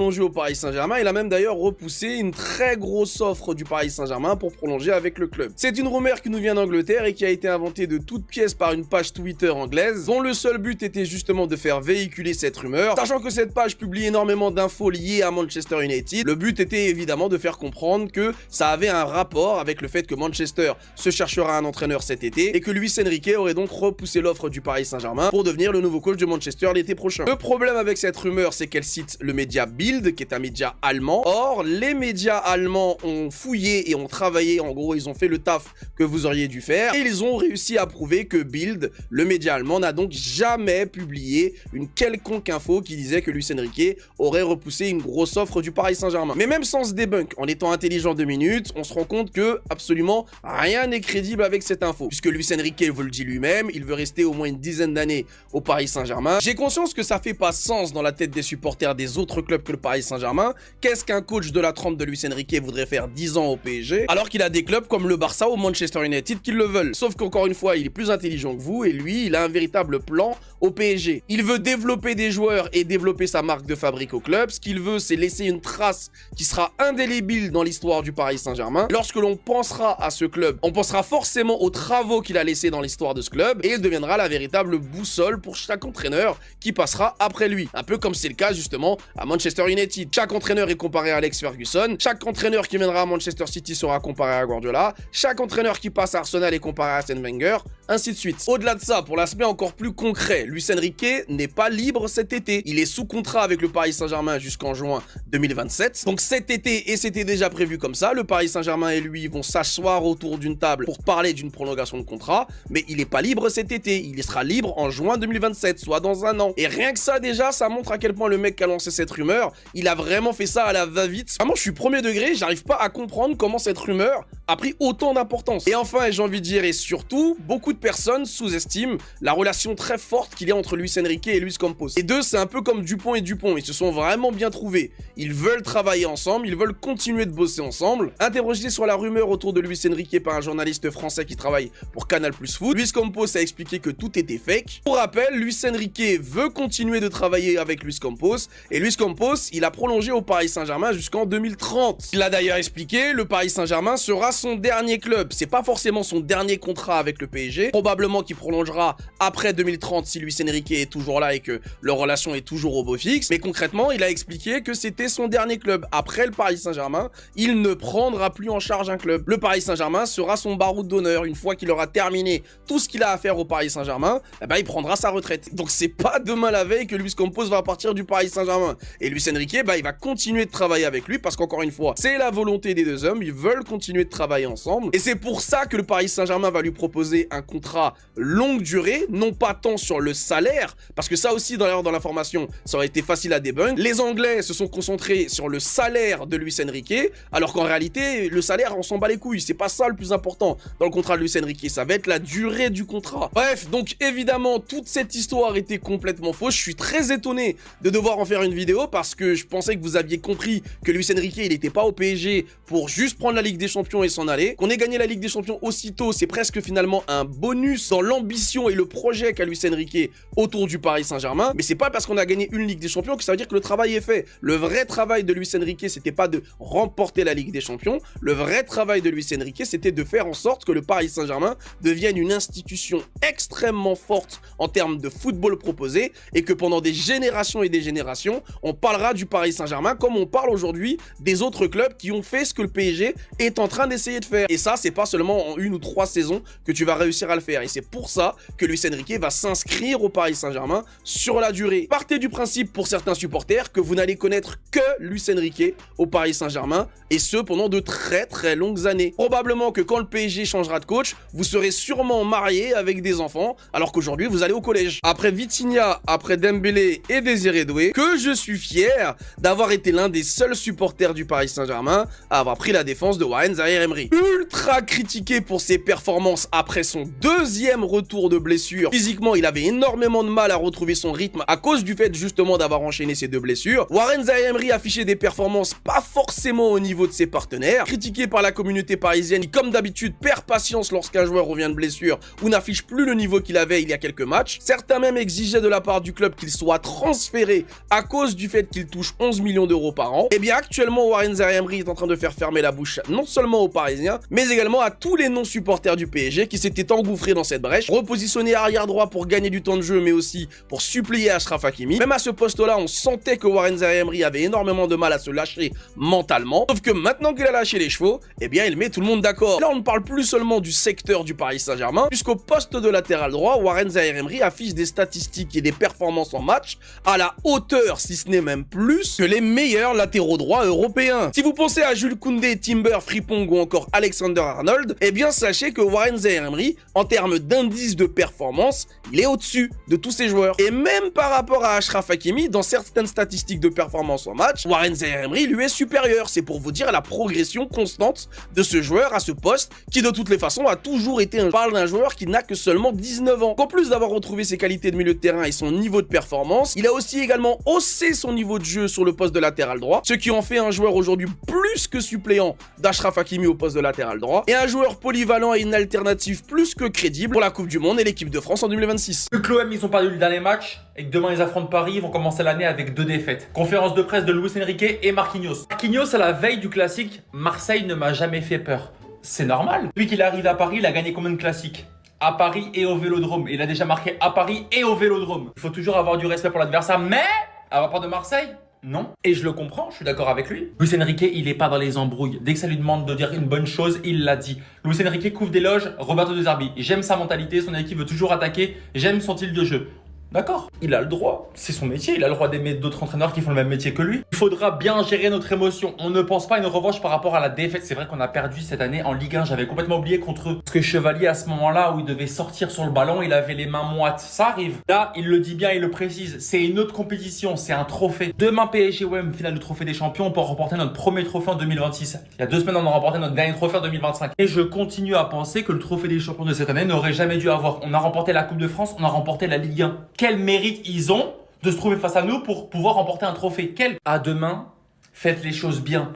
prolongé au Paris Saint-Germain. Il a même d'ailleurs repoussé une très grosse offre du Paris Saint-Germain pour prolonger avec le club. C'est une rumeur qui nous vient d'Angleterre et qui a été inventée de toutes pièces par une page Twitter anglaise, dont le seul but était justement de faire véhiculer cette rumeur, sachant que cette page publie énormément d'infos liées à Manchester United. Le but était évidemment de faire comprendre que ça avait un rapport avec le fait que Manchester se cherchera un entraîneur cet été et que Luis Enrique aurait donc repoussé l'offre du Paris Saint-Germain pour devenir le nouveau coach de Manchester l'été prochain. Le problème avec cette rumeur, c'est qu'elle cite le média Bild, qui est un média allemand. Or, les médias allemands ont fouillé et ont travaillé, en gros, ils ont fait le taf que vous auriez dû faire, et ils ont réussi à prouver que Bild, le média allemand, n'a donc jamais publié une quelconque info qui disait que Luis Enrique aurait repoussé une grosse offre du Paris Saint-Germain. Mais même sans ce débunk, en étant intelligent 2 minutes, on se rend compte que absolument rien n'est crédible avec cette info, puisque Luis Enrique vous le dit lui-même, il veut rester au moins une dizaine d'années au Paris Saint-Germain. J'ai conscience que ça fait pas sens dans la tête des supporters des autres clubs que le Paris Saint-Germain. Qu'est-ce qu'un coach de la trempe de Luis Enrique voudrait faire 10 ans au PSG, alors qu'il a des clubs comme le Barça ou Manchester United qui le veulent? Sauf qu'encore une fois, il est plus intelligent que vous, et lui, il a un véritable plan au PSG. Il veut développer des joueurs et développer sa marque de fabrique au club. Ce qu'il veut, c'est laisser une trace qui sera indélébile dans l'histoire du Paris Saint-Germain. Lorsque l'on pensera à ce club, on pensera forcément aux travaux qu'il a laissés dans l'histoire de ce club, et il deviendra la véritable boussole pour chaque entraîneur qui passera après lui. Un peu comme c'est le cas justement à Manchester United. Chaque entraîneur est comparé à Alex Ferguson, chaque entraîneur qui viendra à Manchester City sera comparé à Guardiola, chaque entraîneur qui passe à Arsenal est comparé à Arsène Wenger, ainsi de suite. Au-delà de ça, pour l'aspect encore plus concret, Luis Enrique n'est pas libre cet été. Il est sous contrat avec le Paris Saint-Germain jusqu'en juin 2027. Donc cet été, et c'était déjà prévu comme ça, le Paris Saint-Germain et lui vont s'asseoir autour d'une table pour parler d'une prolongation de contrat, mais il n'est pas libre cet été. Il sera libre en juin 2027, soit dans un an. Et rien que ça déjà, ça montre à quel point le mec qui a lancé cette rumeur, il a vraiment fait ça à la va-vite. Vraiment, je suis premier degré, j'arrive pas à comprendre comment cette rumeur a pris autant d'importance. Et enfin, j'ai envie de dire, et surtout, beaucoup de personnes sous-estiment la relation très forte qu'il y a entre Luis Enrique et Luis Campos. Les deux, c'est un peu comme Dupont et Dupont, ils se sont vraiment bien trouvés. Ils veulent travailler ensemble, ils veulent continuer de bosser ensemble. Interrogé sur la rumeur autour de Luis Enrique par un journaliste français qui travaille pour Canal+ Foot, Luis Campos a expliqué que tout était fake. Pour rappel, Luis Enrique veut continuer de travailler avec Luis Campos, et Luis Campos, il a prolongé au Paris Saint-Germain jusqu'en 2030. Il a d'ailleurs expliqué, le Paris Saint-Germain sera son dernier club. C'est pas forcément son dernier contrat avec le PSG, probablement qu'il prolongera après 2030 si Luis Enrique est toujours là et que leur relation est toujours au beau fixe, mais concrètement, il a expliqué que c'était son dernier club. Après le Paris Saint-Germain, il ne prendra plus en charge un club. Le Paris Saint-Germain sera son baroud d'honneur. Une fois qu'il aura terminé tout ce qu'il a à faire au Paris Saint-Germain, eh ben, il prendra sa retraite. Donc c'est pas demain la veille que Luis Campos va partir du Paris Saint-Germain. Et Luis Enrique, bah, il va continuer de travailler avec lui parce qu'encore une fois, c'est la volonté des deux hommes, ils veulent continuer de travailler ensemble. Et c'est pour ça que le Paris Saint-Germain va lui proposer un contrat longue durée, non pas tant sur le salaire, parce que ça aussi dans l'information, ça aurait été facile à débunk. Les Anglais se sont concentrés sur le salaire de Luis Enrique, alors qu'en réalité, le salaire, on s'en bat les couilles, c'est pas ça le plus important dans le contrat de Luis Enrique, ça va être la durée du contrat. Bref, donc évidemment, toute cette histoire était complètement fausse. Je suis très étonné de devoir en faire une vidéo parce que je pensais que vous aviez compris que Luis Enrique, il n'était pas au PSG pour juste prendre la Ligue des Champions et s'en aller. Qu'on ait gagné la Ligue des Champions aussitôt, c'est presque finalement un bonus dans l'ambition et le projet qu'a Luis Enrique autour du Paris Saint-Germain. Mais c'est pas parce qu'on a gagné une Ligue des Champions que ça veut dire que le travail est fait. Le vrai travail de Luis Enrique, c'était pas de remporter la Ligue des Champions. Le vrai travail de Luis Enrique, c'était de faire en sorte que le Paris Saint-Germain devienne une institution extrêmement forte en termes de football proposé et que pendant des générations et des générations, on parlera du Paris Saint-Germain comme on parle aujourd'hui des autres clubs qui ont fait ce que le PSG est en train d'essayer de faire. Et ça, c'est pas seulement en 1 ou 3 saisons que tu vas réussir à le faire. Et c'est pour ça que Luis Enrique va s'inscrire au Paris Saint-Germain sur la durée. Partez du principe pour certains supporters que vous n'allez connaître que Luis Enrique au Paris Saint-Germain et ce pendant de très longues années. Probablement que quand le PSG changera de coach, vous serez sûrement marié avec des enfants alors qu'aujourd'hui vous allez au collège. Après Vitinha, après Dembélé et Désiré Doué, que je suis fier d'avoir été l'un des seuls supporters du Paris Saint-Germain à avoir pris la défense de Warren Zaïre. Emery. Ultra critiqué pour ses performances après son deuxième retour de blessure. Physiquement, il avait énormément de mal à retrouver son rythme à cause du fait justement d'avoir enchaîné ses deux blessures. Warren Zaïre Emery affichait des performances pas forcément au niveau de ses partenaires. Critiqué par la communauté parisienne, qui comme d'habitude perd patience lorsqu'un joueur revient de blessure ou n'affiche plus le niveau qu'il avait il y a quelques matchs. Certains même exigeaient de la part du club qu'il soit transféré à cause du fait qu'il touche 11 millions d'euros par an. Et bien actuellement, Warren Zaïre Emery est en train de faire fermer la bouche non seulement aux Parisiens, mais également à tous les non-supporters du PSG qui s'étaient engouffrés dans cette brèche, repositionné arrière droit pour gagner du temps de jeu, mais aussi pour supplier Achraf Hakimi. Même à ce poste-là, on sentait que Warren Zaïre Emery avait énormément de mal à se lâcher mentalement. Sauf que maintenant qu'il a lâché les chevaux, eh bien il met tout le monde d'accord. Là, on ne parle plus seulement du secteur du Paris Saint-Germain, puisqu'au poste de latéral droit, Warren Zaïre Emery affiche des statistiques et des performances en match à la hauteur, si ce n'est même plus, que les meilleurs latéraux droits européens. Si vous pensez à Jules Koundé, Timber, Frimpong ou encore Alexander Arnold, eh bien sachez que Warren Zaïre Emery, en termes d'indice de performance, il est au-dessus de tous ces joueurs. Et même par rapport à Achraf Hakimi, dans certaines statistiques de performance en match, Warren Zaïre Emery lui est supérieur. C'est pour vous dire la progression constante de ce joueur à ce poste, qui de toutes les façons a toujours été on parle d'un joueur qui n'a que seulement 19 ans. En plus d'avoir retrouvé ses qualités de milieu de terrain et son niveau de performance, il a aussi également haussé son niveau de jeu sur le poste de latéral droit, ce qui en fait un joueur aujourd'hui plus que suppléant d'Achraf Hakimi au poste de latéral droit, et un joueur polyvalent et une alternative plus que crédible pour la Coupe du Monde et l'équipe de France en 2026. Vu que l'OM ils ont perdu le dernier match et que demain ils affrontent Paris, ils vont commencer l'année avec 2 défaites. Conférence de presse de Luis Enrique et Marquinhos. Marquinhos à la veille du classique, Marseille ne m'a jamais fait peur. C'est normal. Depuis qu'il arrive à Paris, il a gagné combien de classiques? À Paris et au Vélodrome. Il a déjà marqué à Paris et au Vélodrome. Il faut toujours avoir du respect pour l'adversaire, mais à la part de Marseille, non. Et je le comprends, je suis d'accord avec lui. Luis Enrique, il est pas dans les embrouilles. Dès que ça lui demande de dire une bonne chose, il l'a dit. Luis Enrique couvre d'éloges Roberto De Zerbi. J'aime sa mentalité, son équipe veut toujours attaquer. J'aime son style de jeu. D'accord, il a le droit, c'est son métier, il a le droit d'aimer d'autres entraîneurs qui font le même métier que lui. Il faudra bien gérer notre émotion, on ne pense pas à une revanche par rapport à la défaite. C'est vrai qu'on a perdu cette année en Ligue 1, j'avais complètement oublié contre eux. Parce que Chevalier à ce moment-là où il devait sortir sur le ballon, il avait les mains moites, ça arrive. Là, il le dit bien, il le précise, c'est une autre compétition, c'est un trophée. Demain PSG OM, finale du trophée des champions, on peut remporter notre premier trophée en 2026. Il y a 2 semaines, on a remporté notre dernier trophée en 2025. Et je continue à penser que le trophée des champions de cette année n'aurait jamais dû avoir. On a remporté la Coupe de France, on a remporté la Ligue 1. Quel mérite ils ont de se trouver face à nous pour pouvoir remporter un trophée. À demain, faites les choses bien.